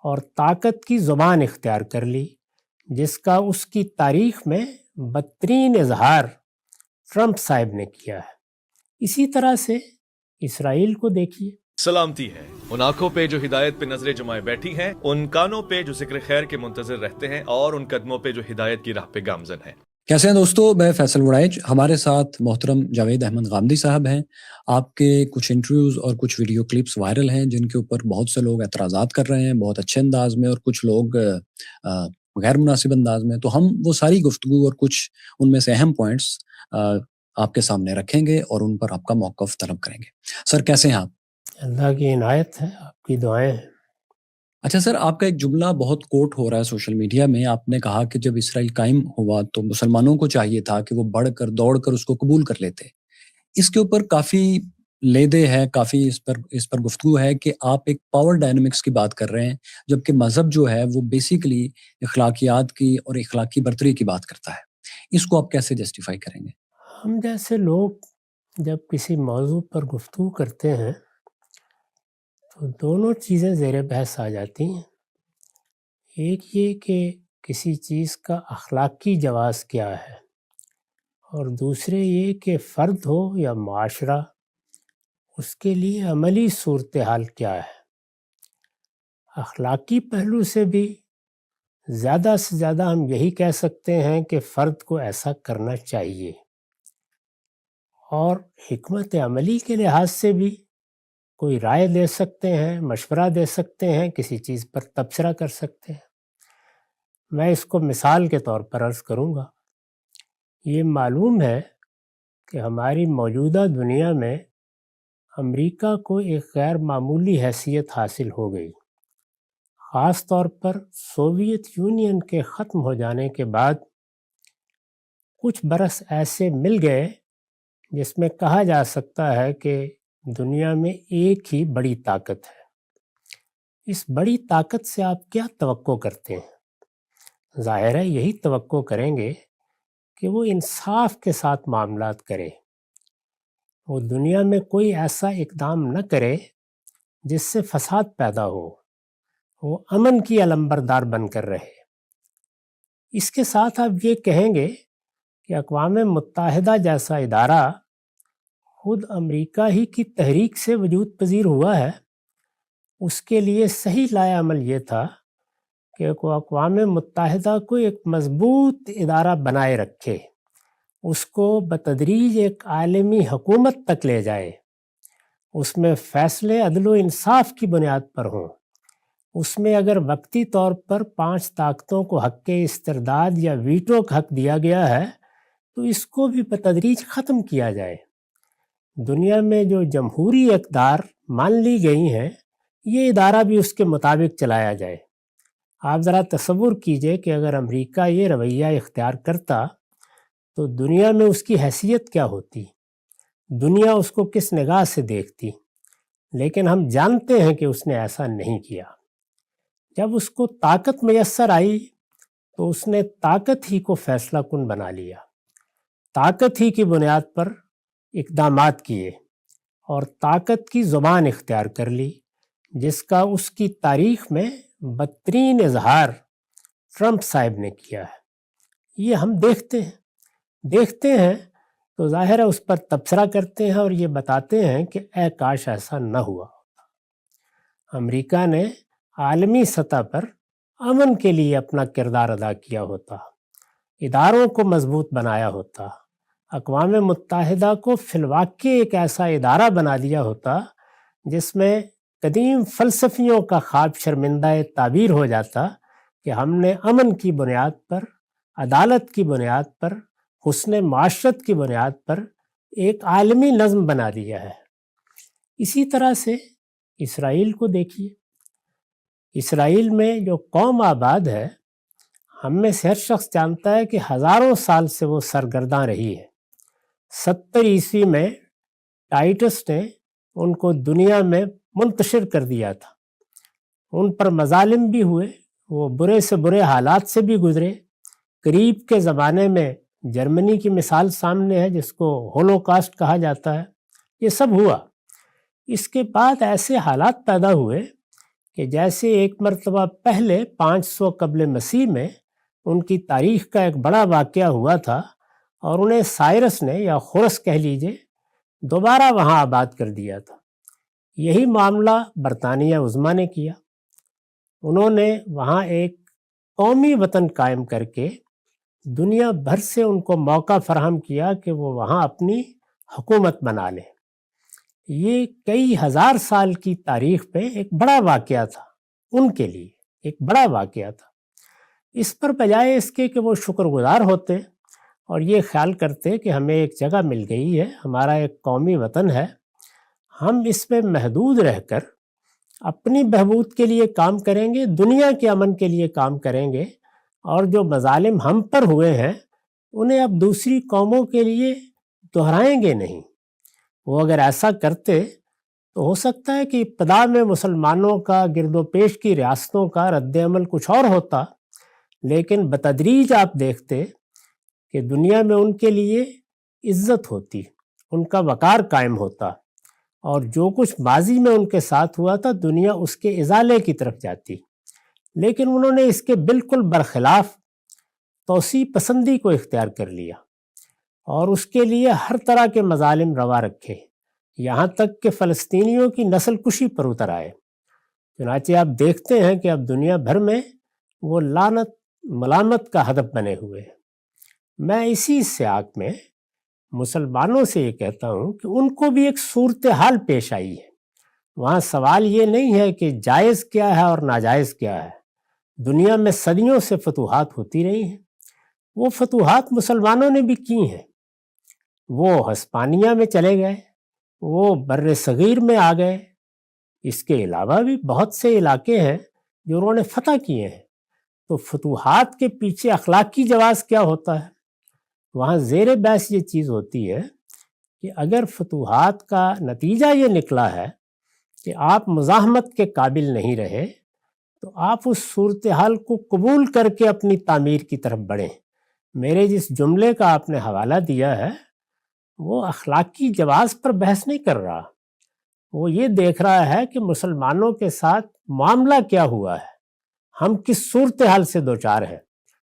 اور طاقت کی زبان اختیار کر لی، جس کا اس کی تاریخ میں بدترین اظہار ٹرمپ صاحب نے کیا ہے۔ اسی طرح سے اسرائیل کو دیکھیے۔ سلامتی ہے ان آنکھوں پہ جو ہدایت پہ نظریں جمائے بیٹھی ہیں، ان کانوں پہ جو ذکر خیر کے منتظر رہتے ہیں، اور ان قدموں پہ جو ہدایت کی راہ پہ گامزن ہیں۔ کیسے ہیں دوستو، میں فیصل وڑائچ، ہمارے ساتھ محترم جاوید احمد غامدی صاحب ہیں۔ آپ کے کچھ انٹرویوز اور کچھ ویڈیو کلپس وائرل ہیں جن کے اوپر بہت سے لوگ اعتراضات کر رہے ہیں، بہت اچھے انداز میں، اور کچھ لوگ غیر مناسب انداز میں۔ تو ہم وہ ساری گفتگو اور کچھ ان میں سے اہم پوائنٹس آپ کے سامنے رکھیں گے اور ان پر آپ کا موقف طلب کریں گے۔ سر کیسے ہیں آپ؟ اللہ کی عنایت ہے، آپ کی دعائیں ہیں۔ اچھا سر، آپ کا ایک جملہ بہت کوٹ ہو رہا ہے سوشل میڈیا میں۔ آپ نے کہا کہ جب اسرائیل قائم ہوا تو مسلمانوں کو چاہیے تھا کہ وہ بڑھ کر دوڑ کر اس کو قبول کر لیتے۔ اس کے اوپر کافی لیدے ہے، کافی اس پر گفتگو ہے کہ آپ ایک پاور ڈائنامکس کی بات کر رہے ہیں، جبکہ مذہب جو ہے وہ بیسیکلی اخلاقیات کی اور اخلاقی برتری کی بات کرتا ہے۔ اس کو آپ کیسے جسٹیفائی کریں گے؟ ہم جیسے لوگ جب کسی موضوع پر گفتگو کرتے ہیں تو دونوں چیزیں زیر بحث آ جاتی ہیں۔ ایک یہ کہ کسی چیز کا اخلاقی جواز کیا ہے، اور دوسرے یہ کہ فرد ہو یا معاشرہ، اس کے لیے عملی صورتحال کیا ہے۔ اخلاقی پہلو سے بھی زیادہ سے زیادہ ہم یہی کہہ سکتے ہیں کہ فرد کو ایسا کرنا چاہیے، اور حکمت عملی کے لحاظ سے بھی کوئی رائے دے سکتے ہیں، مشورہ دے سکتے ہیں، کسی چیز پر تبصرہ کر سکتے ہیں۔ میں اس کو مثال کے طور پر عرض کروں گا۔ یہ معلوم ہے کہ ہماری موجودہ دنیا میں امریکہ کو ایک غیر معمولی حیثیت حاصل ہو گئی، خاص طور پر سوویت یونین کے ختم ہو جانے کے بعد کچھ برس ایسے مل گئے جس میں کہا جا سکتا ہے کہ دنیا میں ایک ہی بڑی طاقت ہے۔ اس بڑی طاقت سے آپ کیا توقع کرتے ہیں؟ ظاہر ہے یہی توقع کریں گے کہ وہ انصاف کے ساتھ معاملات کرے، وہ دنیا میں کوئی ایسا اقدام نہ کرے جس سے فساد پیدا ہو، وہ امن کی علمبردار بن کر رہے۔ اس کے ساتھ آپ یہ کہیں گے کہ اقوام متحدہ جیسا ادارہ خود امریکہ ہی کی تحریک سے وجود پذیر ہوا ہے۔ اس کے لیے صحیح لائحہ عمل یہ تھا کہ وہ اقوام متحدہ کو ایک مضبوط ادارہ بنائے رکھے، اس کو بتدریج ایک عالمی حکومت تک لے جائے، اس میں فیصلے عدل و انصاف کی بنیاد پر ہوں، اس میں اگر وقتی طور پر 5 طاقتوں کو حق استرداد یا ویٹو کا حق دیا گیا ہے تو اس کو بھی بتدریج ختم کیا جائے۔ دنیا میں جو جمہوری اقدار مان لی گئی ہیں، یہ ادارہ بھی اس کے مطابق چلایا جائے۔ آپ ذرا تصور کیجئے کہ اگر امریکہ یہ رویہ اختیار کرتا تو دنیا میں اس کی حیثیت کیا ہوتی، دنیا اس کو کس نگاہ سے دیکھتی۔ لیکن ہم جانتے ہیں کہ اس نے ایسا نہیں کیا۔ جب اس کو طاقت میسر آئی تو اس نے طاقت ہی کو فیصلہ کن بنا لیا، طاقت ہی کی بنیاد پر اقدامات کیے، اور طاقت کی زبان اختیار کر لی، جس کا اس کی تاریخ میں بدترین اظہار ٹرمپ صاحب نے کیا ہے۔ یہ ہم دیکھتے ہیں تو ظاہر ہے اس پر تبصرہ کرتے ہیں اور یہ بتاتے ہیں کہ اے کاش ایسا نہ ہوا ہوتا۔ امریکہ نے عالمی سطح پر امن کے لیے اپنا کردار ادا کیا ہوتا، اداروں کو مضبوط بنایا ہوتا، اقوام متحدہ کو فی الواقع ایک ایسا ادارہ بنا دیا ہوتا جس میں قدیم فلسفیوں کا خواب شرمندہ تعبیر ہو جاتا کہ ہم نے امن کی بنیاد پر، عدالت کی بنیاد پر، حسن معاشرت کی بنیاد پر ایک عالمی نظم بنا دیا ہے۔ اسی طرح سے اسرائیل کو دیکھیے۔ اسرائیل میں جو قوم آباد ہے، ہم میں سے ہر شخص جانتا ہے کہ ہزاروں سال سے وہ سرگرداں رہی ہے۔ 70 عیسوی میں ٹائٹس نے ان کو دنیا میں منتشر کر دیا تھا، ان پر مظالم بھی ہوئے، وہ برے سے برے حالات سے بھی گزرے۔ قریب کے زمانے میں جرمنی کی مثال سامنے ہے جس کو ہولوکاسٹ کہا جاتا ہے، یہ سب ہوا۔ اس کے بعد ایسے حالات پیدا ہوئے کہ جیسے ایک مرتبہ پہلے 500 قبل مسیح میں ان کی تاریخ کا ایک بڑا واقعہ ہوا تھا اور انہیں سائرس نے یا خورس کہہ لیجئے دوبارہ وہاں آباد کر دیا تھا۔ یہی معاملہ برطانیہ عظمیٰ نے کیا۔ انہوں نے وہاں ایک قومی وطن قائم کر کے دنیا بھر سے ان کو موقع فراہم کیا کہ وہ وہاں اپنی حکومت بنا لیں۔ یہ کئی ہزار سال کی تاریخ میں ایک بڑا واقعہ تھا، ان کے لیے ایک بڑا واقعہ تھا۔ اس پر بجائے اس کے کہ وہ شکر گزار ہوتے اور یہ خیال کرتے کہ ہمیں ایک جگہ مل گئی ہے، ہمارا ایک قومی وطن ہے، ہم اس میں محدود رہ کر اپنی بہبود کے لیے کام کریں گے، دنیا کے امن کے لیے کام کریں گے، اور جو مظالم ہم پر ہوئے ہیں انہیں اب دوسری قوموں کے لیے دہرائیں گے نہیں۔ وہ اگر ایسا کرتے تو ہو سکتا ہے کہ ابتدا میں مسلمانوں کا گرد و پیش کی ریاستوں کا رد عمل کچھ اور ہوتا، لیکن بتدریج آپ دیکھتے کہ دنیا میں ان کے لیے عزت ہوتی، ان کا وقار قائم ہوتا، اور جو کچھ ماضی میں ان کے ساتھ ہوا تھا دنیا اس کے ازالے کی طرف جاتی۔ لیکن انہوں نے اس کے بالکل برخلاف توسیع پسندی کو اختیار کر لیا اور اس کے لیے ہر طرح کے مظالم روا رکھے، یہاں تک کہ فلسطینیوں کی نسل کشی پر اتر آئے۔ چنانچہ آپ دیکھتے ہیں کہ اب دنیا بھر میں وہ لعنت ملامت کا ہدف بنے ہوئے ہیں۔ میں اسی سیاق میں مسلمانوں سے یہ کہتا ہوں کہ ان کو بھی ایک صورتحال پیش آئی ہے۔ وہاں سوال یہ نہیں ہے کہ جائز کیا ہے اور ناجائز کیا ہے۔ دنیا میں صدیوں سے فتوحات ہوتی رہی ہیں، وہ فتوحات مسلمانوں نے بھی کی ہیں۔ وہ ہسپانیہ میں چلے گئے، وہ بر صغیر میں آ گئے، اس کے علاوہ بھی بہت سے علاقے ہیں جو انہوں نے فتح کیے ہیں۔ تو فتوحات کے پیچھے اخلاقی جواز کیا ہوتا ہے؟ وہاں زیر بحث یہ چیز ہوتی ہے کہ اگر فتوحات کا نتیجہ یہ نکلا ہے کہ آپ مزاحمت کے قابل نہیں رہے تو آپ اس صورتحال کو قبول کر کے اپنی تعمیر کی طرف بڑھیں۔ میرے جس جملے کا آپ نے حوالہ دیا ہے وہ اخلاقی جواز پر بحث نہیں کر رہا، وہ یہ دیکھ رہا ہے کہ مسلمانوں کے ساتھ معاملہ کیا ہوا ہے، ہم کس صورتحال سے دوچار ہیں۔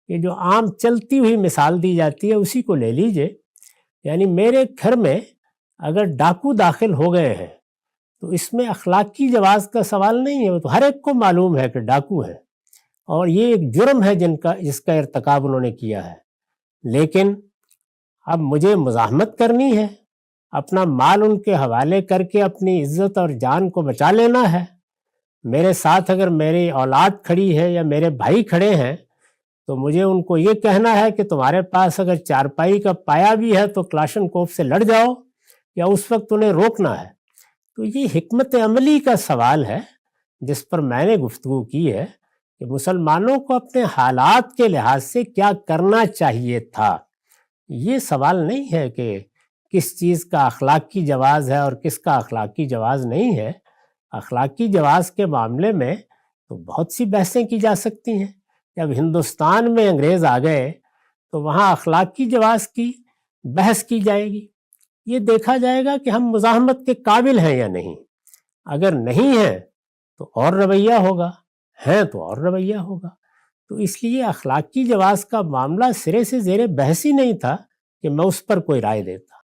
یہ جو عام چلتی ہوئی مثال دی جاتی ہے اسی کو لے لیجئے، یعنی میرے گھر میں اگر ڈاکو داخل ہو گئے ہیں تو اس میں اخلاقی جواز کا سوال نہیں ہے، وہ تو ہر ایک کو معلوم ہے کہ ڈاکو ہے اور یہ ایک جرم ہے جس کا ارتکاب انہوں نے کیا ہے۔ لیکن اب مجھے مزاحمت کرنی ہے، اپنا مال ان کے حوالے کر کے اپنی عزت اور جان کو بچا لینا ہے۔ میرے ساتھ اگر میری اولاد کھڑی ہے یا میرے بھائی کھڑے ہیں تو مجھے ان کو یہ کہنا ہے کہ تمہارے پاس اگر چارپائی کا پایا بھی ہے تو کلاشن کوف سے لڑ جاؤ، یا اس وقت انہیں روکنا ہے۔ تو یہ حکمت عملی کا سوال ہے جس پر میں نے گفتگو کی ہے کہ مسلمانوں کو اپنے حالات کے لحاظ سے کیا کرنا چاہیے تھا۔ یہ سوال نہیں ہے کہ کس چیز کا اخلاقی جواز ہے اور کس کا اخلاقی جواز نہیں ہے۔ اخلاقی جواز کے معاملے میں تو بہت سی بحثیں کی جا سکتی ہیں۔ جب ہندوستان میں انگریز آ گئے تو وہاں اخلاقی جواز کی بحث کی جائے گی، یہ دیکھا جائے گا کہ ہم مزاحمت کے قابل ہیں یا نہیں۔ اگر نہیں ہیں تو اور رویہ ہوگا، ہیں تو اور رویہ ہوگا۔ تو اس لیے اخلاقی جواز کا معاملہ سرے سے زیر بحث ہی نہیں تھا کہ میں اس پر کوئی رائے دیتا۔